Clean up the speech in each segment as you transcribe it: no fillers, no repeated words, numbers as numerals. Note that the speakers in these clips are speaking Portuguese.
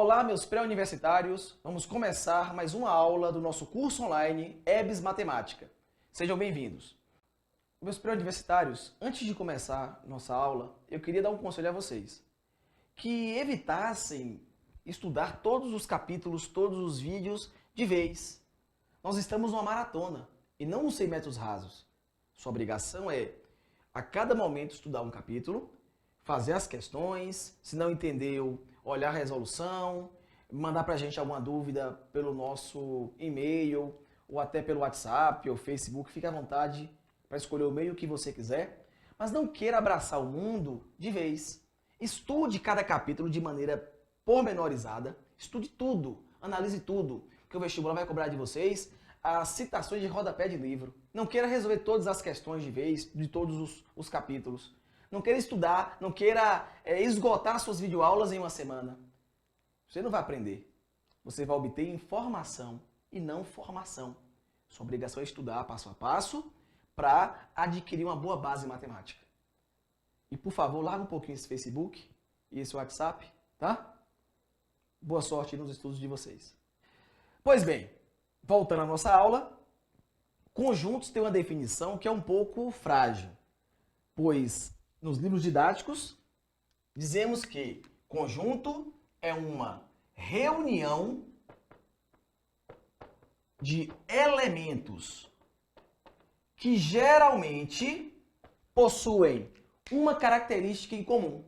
Olá, meus pré-universitários. Vamos começar mais uma aula do nosso curso online EBS Matemática. Sejam bem-vindos. Meus pré-universitários, antes de começar nossa aula, eu queria dar um conselho a vocês. Que evitassem estudar todos os capítulos, todos os vídeos de vez. Nós estamos numa maratona e não nos 100 metros rasos. Sua obrigação é, a cada momento, estudar um capítulo, fazer as questões, se não entendeu, olhar a resolução, mandar para a gente alguma dúvida pelo nosso e-mail, ou até pelo WhatsApp ou Facebook, fique à vontade para escolher o meio que você quiser, mas não queira abraçar o mundo de vez. Estude cada capítulo de maneira pormenorizada, estude tudo, analise tudo, porque o vestibular vai cobrar de vocês as citações de rodapé de livro. Não queira resolver todas as questões de vez, de todos os capítulos. Não queira estudar, não queira esgotar suas videoaulas em uma semana. Você não vai aprender. Você vai obter informação e não formação. Sua obrigação é estudar passo a passo para adquirir uma boa base em matemática. E, por favor, larga um pouquinho esse Facebook e esse WhatsApp, tá? Boa sorte nos estudos de vocês. Pois bem, voltando à nossa aula, conjuntos têm uma definição que é um pouco frágil, pois nos livros didáticos dizemos que conjunto é uma reunião de elementos que geralmente possuem uma característica em comum.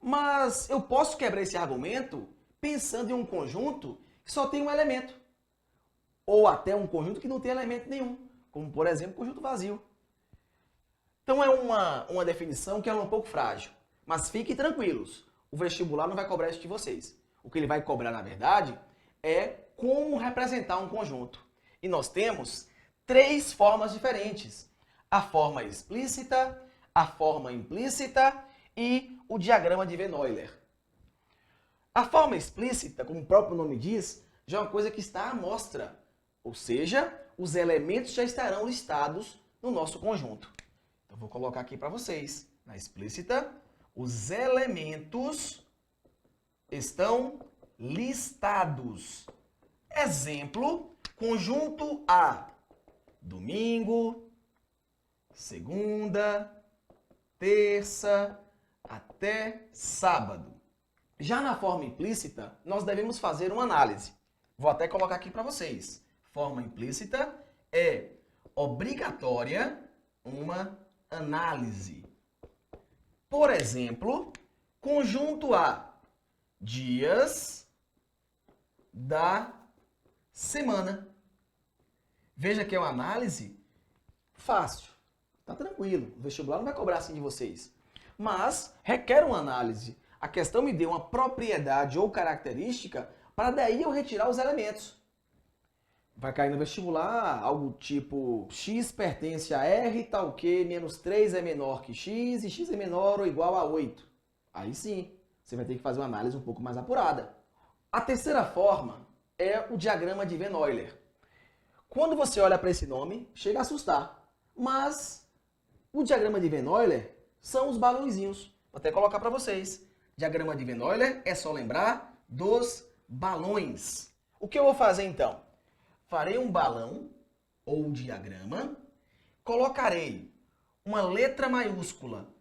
Mas eu posso quebrar esse argumento pensando em um conjunto que só tem um elemento. Ou até um conjunto que não tem elemento nenhum, como por exemplo o conjunto vazio. Então é uma definição que é um pouco frágil. Mas fiquem tranquilos, o vestibular não vai cobrar isso de vocês. O que ele vai cobrar, na verdade, é como representar um conjunto. E nós temos 3 formas diferentes. A forma explícita, a forma implícita e o diagrama de Venn-Euler. A forma explícita, como o próprio nome diz, já é uma coisa que está à mostra. Ou seja, os elementos já estarão listados no nosso conjunto. Então, vou colocar aqui para vocês. Na explícita, os elementos estão listados. Exemplo, conjunto A. Domingo, segunda, terça, até sábado. Já na forma implícita, nós devemos fazer uma análise. Vou até colocar aqui para vocês. Forma implícita é obrigatória uma análise. Por exemplo, conjunto A, dias da semana. Veja que é uma análise fácil, tá tranquilo. O vestibular não vai cobrar assim de vocês. Mas requer uma análise. A questão me deu uma propriedade ou característica para daí eu retirar os elementos. Vai cair no vestibular algo tipo x pertence a R, tal que menos 3 é menor que x e x é menor ou igual a 8. Aí sim, você vai ter que fazer uma análise um pouco mais apurada. A terceira forma é o diagrama de Venn-Euler. Quando você olha para esse nome, chega a assustar. Mas o diagrama de Venn-Euler são os balãozinhos. Vou até colocar para vocês. Diagrama de Venn-Euler é só lembrar dos balões. O que eu vou fazer então? Farei um balão ou diagrama, colocarei uma letra maiúscula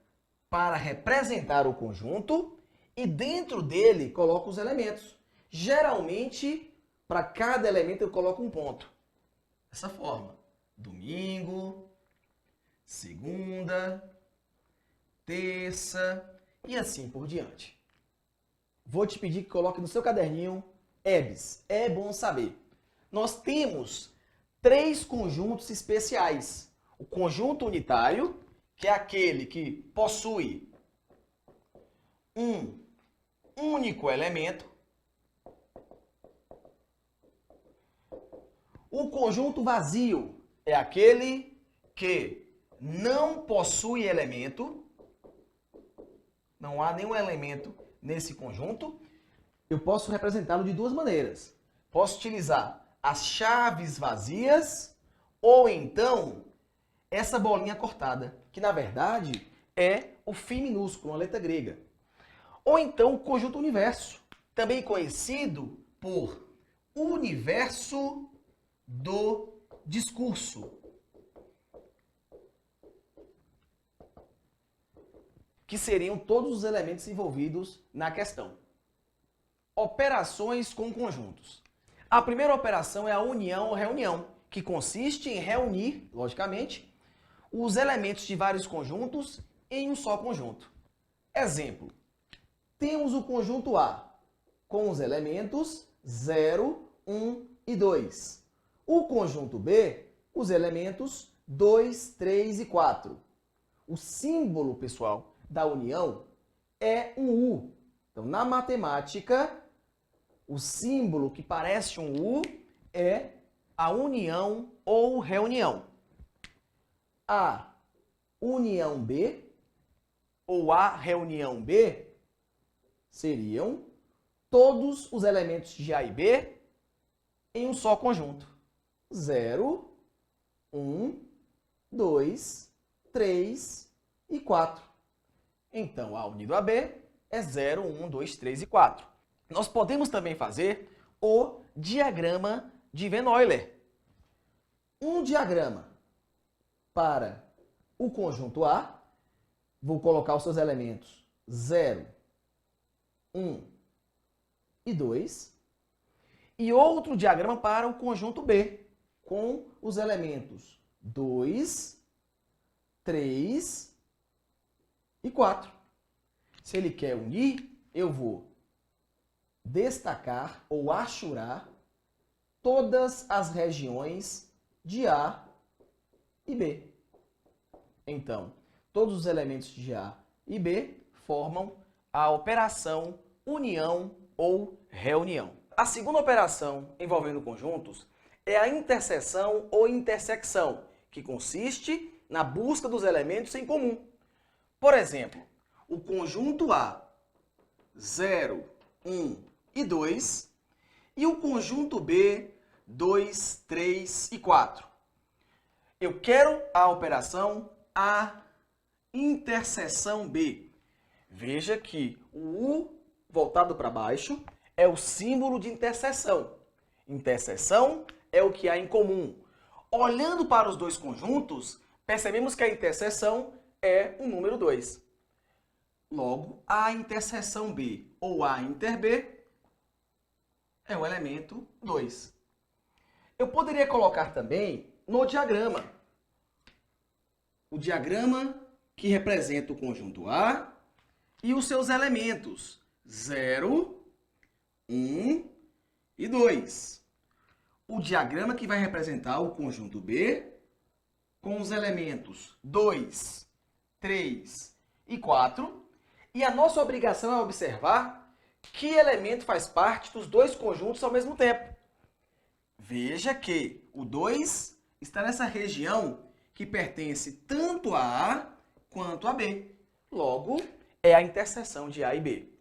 para representar o conjunto e dentro dele coloco os elementos. Geralmente, para cada elemento eu coloco um ponto. Dessa forma, domingo, segunda, terça e assim por diante. Vou te pedir que coloque no seu caderninho EBS, é bom saber. Nós temos 3 conjuntos especiais. O conjunto unitário, que é aquele que possui um único elemento. O conjunto vazio é aquele que não possui elemento. Não há nenhum elemento nesse conjunto. Eu posso representá-lo de 2 maneiras. Posso utilizar as chaves vazias ou então essa bolinha cortada, que na verdade é o φ minúsculo, uma letra grega. Ou então o conjunto universo, também conhecido por universo do discurso, que seriam todos os elementos envolvidos na questão. Operações com conjuntos. A primeira operação é a união ou reunião, que consiste em reunir, logicamente, os elementos de vários conjuntos em um só conjunto. Exemplo, temos o conjunto A com os elementos 0, 1 e 2. O conjunto B, os elementos 2, 3 e 4. O símbolo, pessoal, da união é um U. Então, na matemática, o símbolo que parece um U é a união ou reunião. A união B ou a reunião B seriam todos os elementos de A e B em um só conjunto. 0, 1, 2, 3 e 4. Então, A unido a B é 0, 1, 2, 3 e 4. Nós podemos também fazer o diagrama de Venn-Euler. Um diagrama para o conjunto A, vou colocar os seus elementos 0, 1 e 2. E outro diagrama para o conjunto B, com os elementos 2, 3 e 4. Se ele quer unir, eu vou destacar ou achurar todas as regiões de A e B. Então, todos os elementos de A e B formam a operação união ou reunião. A segunda operação envolvendo conjuntos é a interseção ou intersecção, que consiste na busca dos elementos em comum. Por exemplo, o conjunto A, 0, 1 e 2, e o conjunto B, 2, 3 e 4. Eu quero a operação A interseção B. Veja que o U voltado para baixo é o símbolo de interseção. Interseção é o que há em comum. Olhando para os dois conjuntos, percebemos que a interseção é o número 2. Logo, a interseção B ou A inter B é o elemento 2. Eu poderia colocar também no diagrama. O diagrama que representa o conjunto A e os seus elementos 0, 1 e 2. O diagrama que vai representar o conjunto B com os elementos 2, 3 e 4. E a nossa obrigação é observar que elemento faz parte dos dois conjuntos ao mesmo tempo. Veja que o 2 está nessa região que pertence tanto a A quanto a B. Logo, é a interseção de A e B.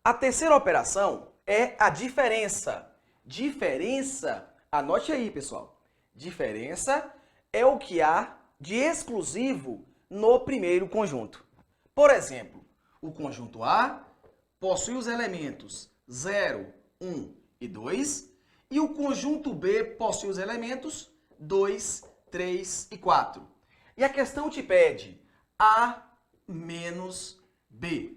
A terceira operação é a diferença. Diferença, anote aí, pessoal. Diferença é o que há de exclusivo no primeiro conjunto. Por exemplo, o conjunto A possui os elementos 0, 1 e 2, e o conjunto B possui os elementos 2, 3 e 4. E a questão te pede A menos B.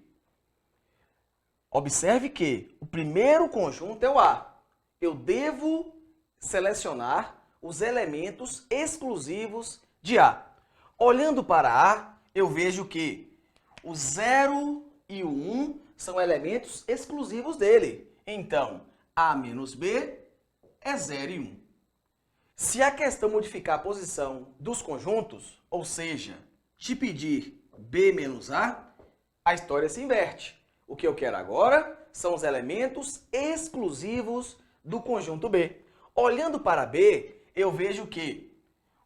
Observe que o primeiro conjunto é o A. Eu devo selecionar os elementos exclusivos de A. Olhando para A, eu vejo que o 0 e o 1 são elementos exclusivos dele. Então, A menos B é 0 e 1. Se a questão modificar a posição dos conjuntos, ou seja, te pedir B menos a história se inverte. O que eu quero agora são os elementos exclusivos do conjunto B. Olhando para B, eu vejo que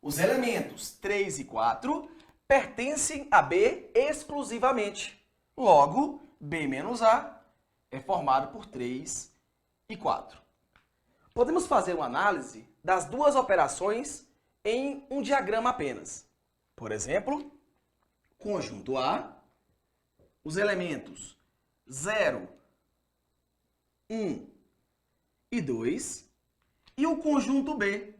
os elementos 3 e 4 pertencem a B exclusivamente. Logo, B menos A é formado por 3 e 4. Podemos fazer uma análise das duas operações em um diagrama apenas. Por exemplo, conjunto A, os elementos 0, 1 e 2, e o conjunto B,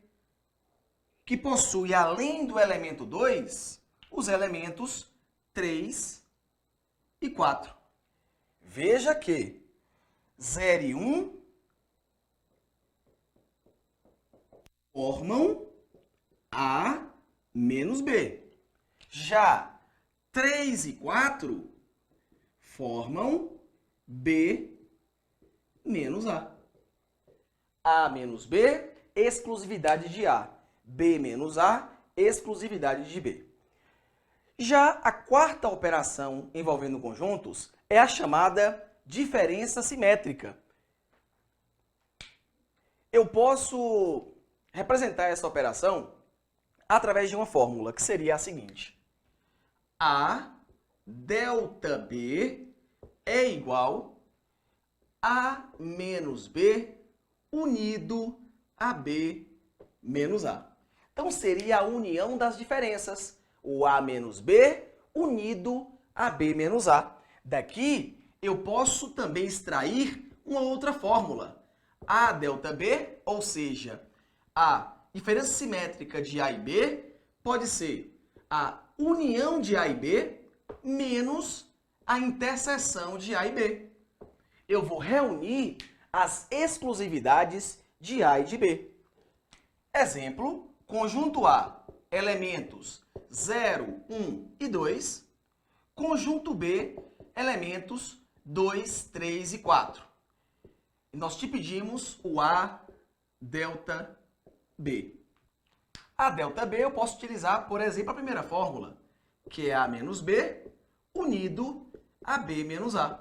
que possui, além do elemento 2, os elementos 3 e 4. Veja que 0 e 1 formam A menos B. Já 3 e 4 formam B menos A. A menos B, exclusividade de A. B menos A, exclusividade de B. Já a quarta operação envolvendo conjuntos é a chamada diferença simétrica. Eu posso representar essa operação através de uma fórmula, que seria a seguinte. A delta B é igual a menos B unido a B menos A. Então, seria a união das diferenças. O A menos B unido a B menos A. Daqui, eu posso também extrair uma outra fórmula. A delta B, ou seja, a diferença simétrica de A e B, pode ser a união de A e B menos a interseção de A e B. Eu vou reunir as exclusividades de A e de B. Exemplo, conjunto A, elementos 0, 1 e 2. Conjunto B, elementos 2, 3 e 4. E nós te pedimos o A delta B. A delta B eu posso utilizar, por exemplo, a primeira fórmula, que é A menos B unido a B menos A.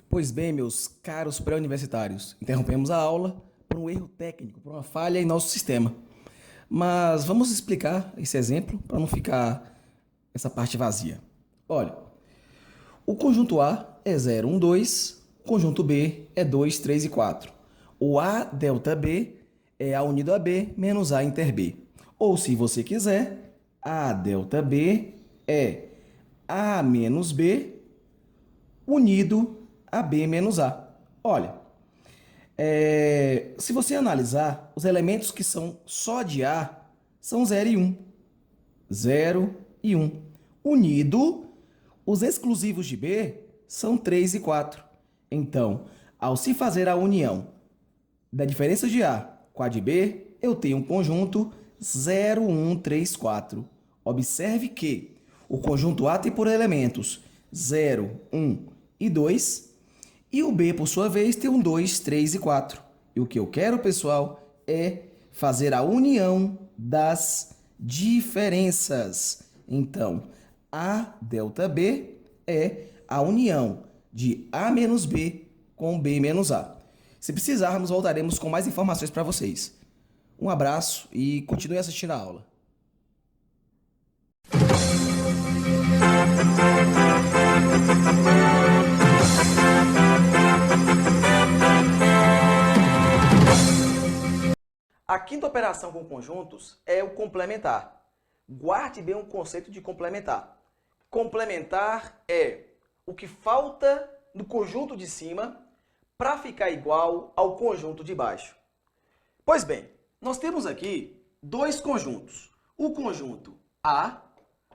Pois bem, meus caros pré-universitários, interrompemos a aula por um erro técnico, por uma falha em nosso sistema. Mas vamos explicar esse exemplo para não ficar essa parte vazia. Olha, o conjunto A é 0, 1, 2, o conjunto B é 2, 3 e 4. O A delta B é A unido a B menos A inter B. Ou, se você quiser, A delta B é A menos B unido a B menos A. Olha, se você analisar, os elementos que são só de A são 0 e 1. 0 e 1. Unido, os exclusivos de B são 3 e 4. Então, ao se fazer a união da diferença de A com a de B, eu tenho um conjunto 0, 1, 3, 4. Observe que o conjunto A tem por elementos 0, 1 e 2, e o B, por sua vez, tem um 2, 3 e 4. E o que eu quero, pessoal, é fazer a união das diferenças. Então, A delta B é a união de A menos B com B menos A. Se precisarmos, voltaremos com mais informações para vocês. Um abraço e continue assistindo a aula. A quinta operação com conjuntos é o complementar. Guarde bem o conceito de complementar. Complementar é o que falta no conjunto de cima para ficar igual ao conjunto de baixo. Pois bem, nós temos aqui dois conjuntos. O conjunto A,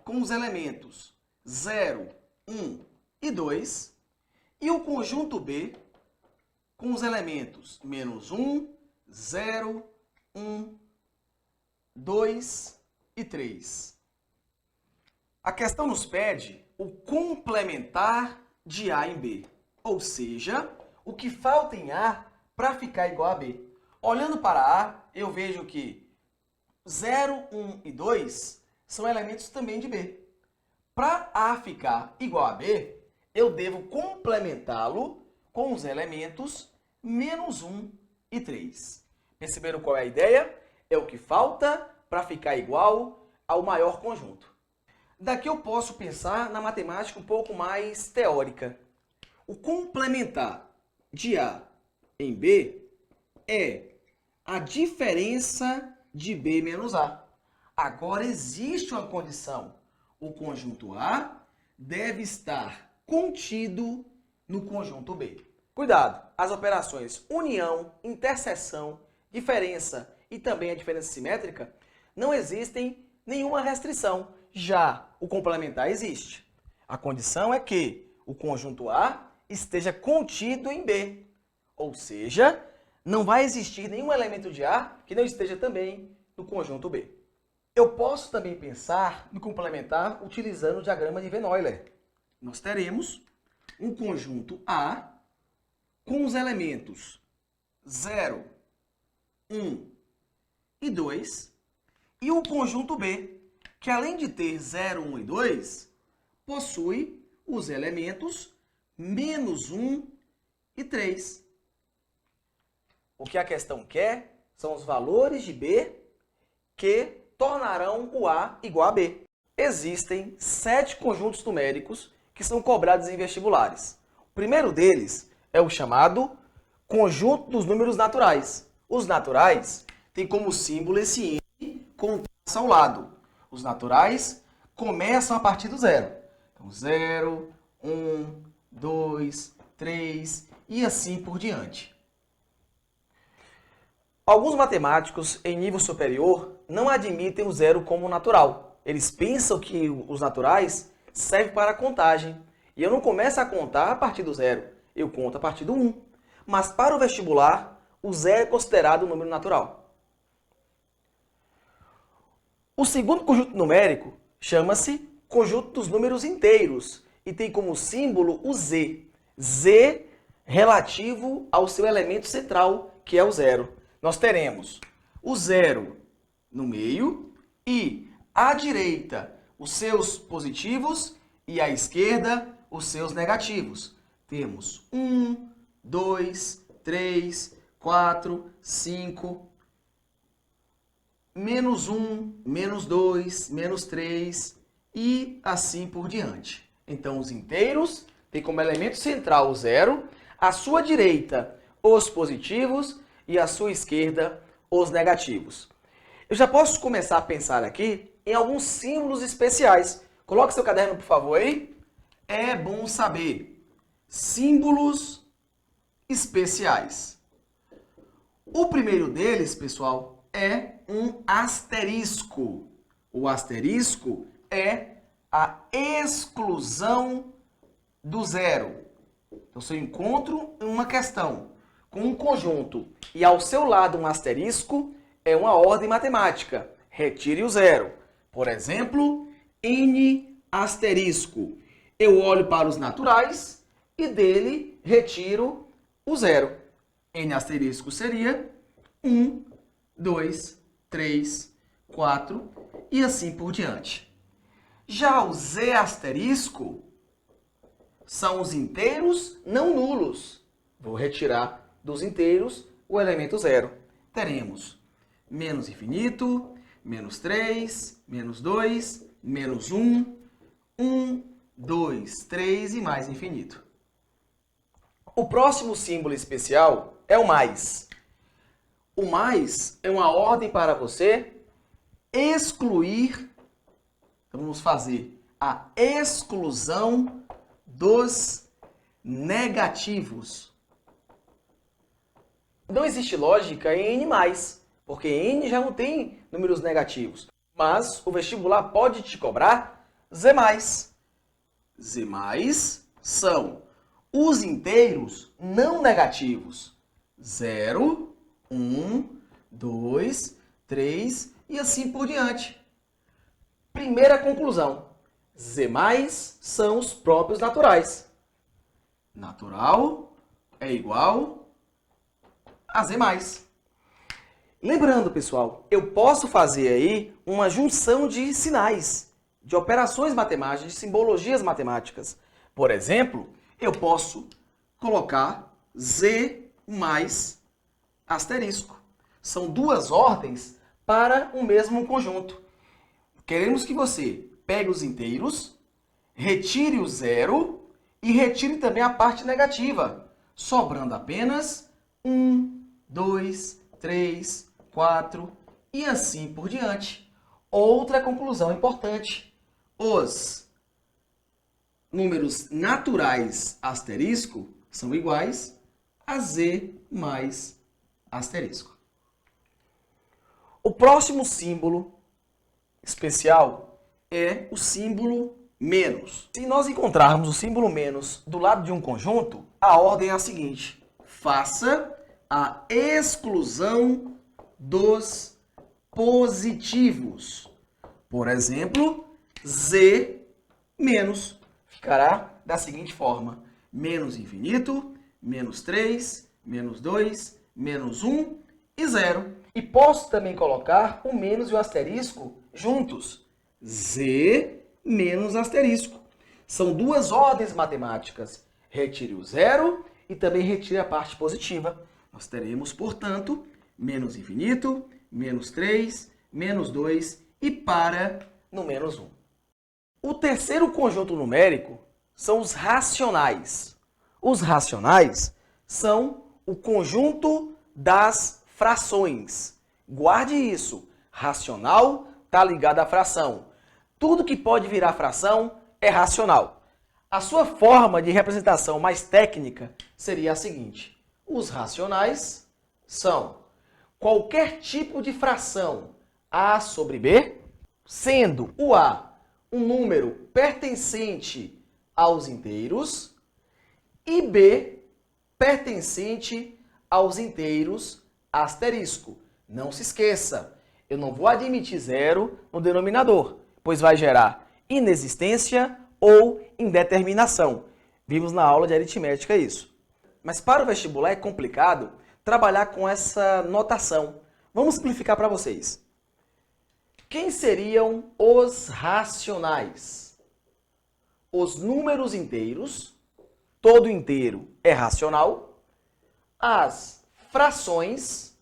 com os elementos 0, 1 e 2, e o conjunto B, com os elementos menos 1, 0, 1, 2 e 3. A questão nos pede o complementar de A em B, ou seja, o que falta em A para ficar igual a B. Olhando para A, eu vejo que 0, 1 e 2 são elementos também de B. Para A ficar igual a B, eu devo complementá-lo com os elementos menos 1 e 3. Perceberam qual é a ideia? É o que falta para ficar igual ao maior conjunto. Daqui eu posso pensar na matemática um pouco mais teórica. O complementar de A em B é a diferença de B menos A. Agora existe uma condição. O conjunto A deve estar contido no conjunto B. Cuidado! As operações união, interseção, diferença e também a diferença simétrica não existem nenhuma restrição. Já o complementar existe. A condição é que o conjunto A esteja contido em B. Ou seja, não vai existir nenhum elemento de A que não esteja também no conjunto B. Eu posso também pensar no complementar utilizando o diagrama de Van-Euler. Nós teremos um conjunto A com os elementos 0, 1 e 2 e o conjunto B, que além de ter 0, 1 e 2, possui os elementos menos 1 e 3. O que a questão quer são os valores de B que tornarão o A igual a B. Existem 7 conjuntos numéricos que são cobrados em vestibulares. O primeiro deles é o chamado conjunto dos números naturais. Os naturais têm como símbolo esse N com traço ao lado. Os naturais começam a partir do zero. Então, 0, 1, 2, 3 e assim por diante. Alguns matemáticos em nível superior não admitem o zero como natural. Eles pensam que os naturais servem para a contagem. E eu não começo a contar a partir do zero, eu conto a partir do 1. Mas para o vestibular, o zero é considerado um número natural. O segundo conjunto numérico chama-se conjunto dos números inteiros e tem como símbolo o Z. Z relativo ao seu elemento central, que é o zero. Nós teremos o zero no meio e à direita os seus positivos e à esquerda os seus negativos. Temos 1, 2, 3, 4, 5, menos 1, menos 2, menos 3 e assim por diante. Então, os inteiros têm como elemento central o zero, à sua direita os positivos e à sua esquerda os negativos. Eu já posso começar a pensar aqui em alguns símbolos especiais. Coloque seu caderno, por favor, aí. É bom saber. Símbolos especiais. O primeiro deles, pessoal, é um asterisco. O asterisco é a exclusão do zero. Então, se eu encontro uma questão com um conjunto e ao seu lado um asterisco, é uma ordem matemática. Retire o zero. Por exemplo, N asterisco. Eu olho para os naturais e dele retiro o zero. N asterisco seria 1, 2, 3, 4 e assim por diante. Já o Z asterisco são os inteiros não nulos. Vou retirar dos inteiros o elemento zero. Teremos menos infinito, menos 3, menos 2, menos 1, 1, 2, 3 e mais infinito. O próximo símbolo especial é o mais. O mais é uma ordem para você excluir, então vamos fazer a exclusão dos negativos. Não existe lógica em N+, porque N já não tem números negativos. Mas o vestibular pode te cobrar Z+. Z+ são os inteiros não negativos. 0, 1, 2, 3 e assim por diante. Primeira conclusão. Z+ são os próprios naturais. Natural é igual a Z+. Lembrando, pessoal, eu posso fazer aí uma junção de sinais, de operações matemáticas, de simbologias matemáticas. Por exemplo, eu posso colocar Z mais asterisco. São duas ordens para o mesmo conjunto. Queremos que você pegue os inteiros, retire o zero e retire também a parte negativa, sobrando apenas 1, 2, 3, 4 e assim por diante. Outra conclusão importante: os números naturais asterisco são iguais a z mais asterisco. O próximo símbolo especial é o símbolo menos. Se nós encontrarmos o símbolo menos do lado de um conjunto, a ordem é a seguinte: faça a exclusão dos positivos. Por exemplo, z menos ficará da seguinte forma: menos infinito, menos 3, menos 2, menos 1 e 0. E posso também colocar o menos e o asterisco juntos. Z menos asterisco. São duas ordens matemáticas. Retire o zero e também retire a parte positiva. Nós teremos, portanto, menos infinito, menos 3, menos 2 e para no menos 1. O terceiro conjunto numérico são os racionais. Os racionais são o conjunto das frações. Guarde isso. Racional está ligado à fração. Tudo que pode virar fração é racional. A sua forma de representação mais técnica seria a seguinte: os racionais são qualquer tipo de fração A sobre B, sendo o A um número pertencente aos inteiros e B pertencente aos inteiros asterisco. Não se esqueça, eu não vou admitir zero no denominador, pois vai gerar inexistência ou indeterminação. Vimos na aula de aritmética isso. Mas para o vestibular é complicado trabalhar com essa notação. Vamos simplificar para vocês. Quem seriam os racionais? Os números inteiros, todo inteiro é racional. As frações,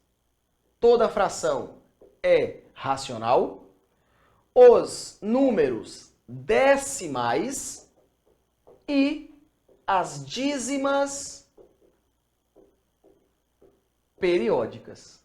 toda fração é racional. Os números decimais e as dízimas periódicas.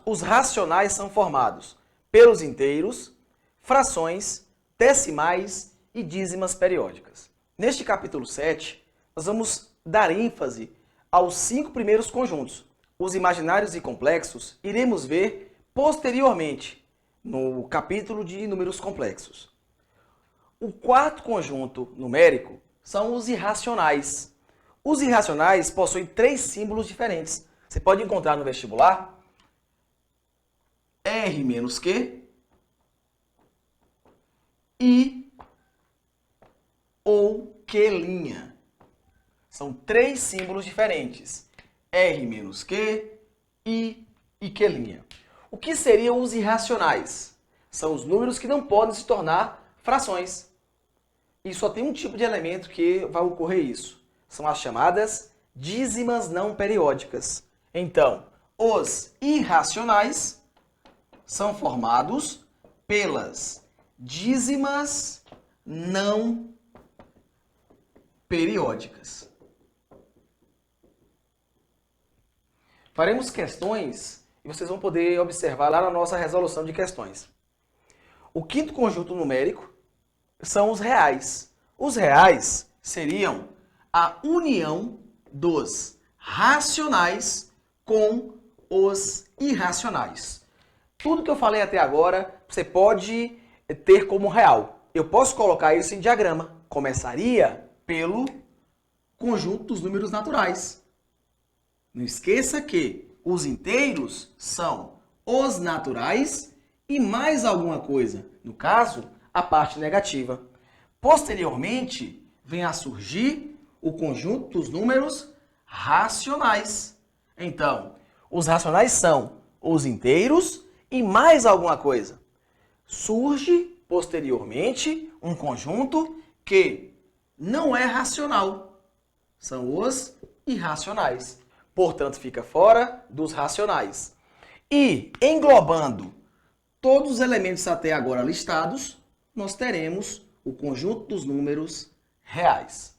Os racionais são formados pelos inteiros, frações, decimais e dízimas periódicas. Neste capítulo 7, nós vamos dar ênfase aos 5 primeiros conjuntos. Os imaginários e complexos iremos ver posteriormente no capítulo de números complexos. O quarto conjunto numérico são os irracionais. Os irracionais possuem 3 símbolos diferentes. Você pode encontrar no vestibular R menos Q, I ou Q'. São 3 símbolos diferentes. R menos Q, I e Q'. O que seriam os irracionais? São os números que não podem se tornar frações. E só tem um tipo de elemento que vai ocorrer isso. São as chamadas dízimas não periódicas. Então, os irracionais são formados pelas dízimas não periódicas. Faremos questões e vocês vão poder observar lá na nossa resolução de questões. O quinto conjunto numérico são os reais. Os reais seriam a união dos racionais com os irracionais. Tudo que eu falei até agora, você pode ter como real. Eu posso colocar isso em diagrama. Começaria pelo conjunto dos números naturais. Não esqueça que os inteiros são os naturais e mais alguma coisa. No caso, a parte negativa. Posteriormente, vem a surgir o conjunto dos números racionais. Então, os racionais são os inteiros e mais alguma coisa. Surge, posteriormente, um conjunto que não é racional. São os irracionais. Portanto, fica fora dos racionais. E, englobando todos os elementos até agora listados, nós teremos o conjunto dos números reais.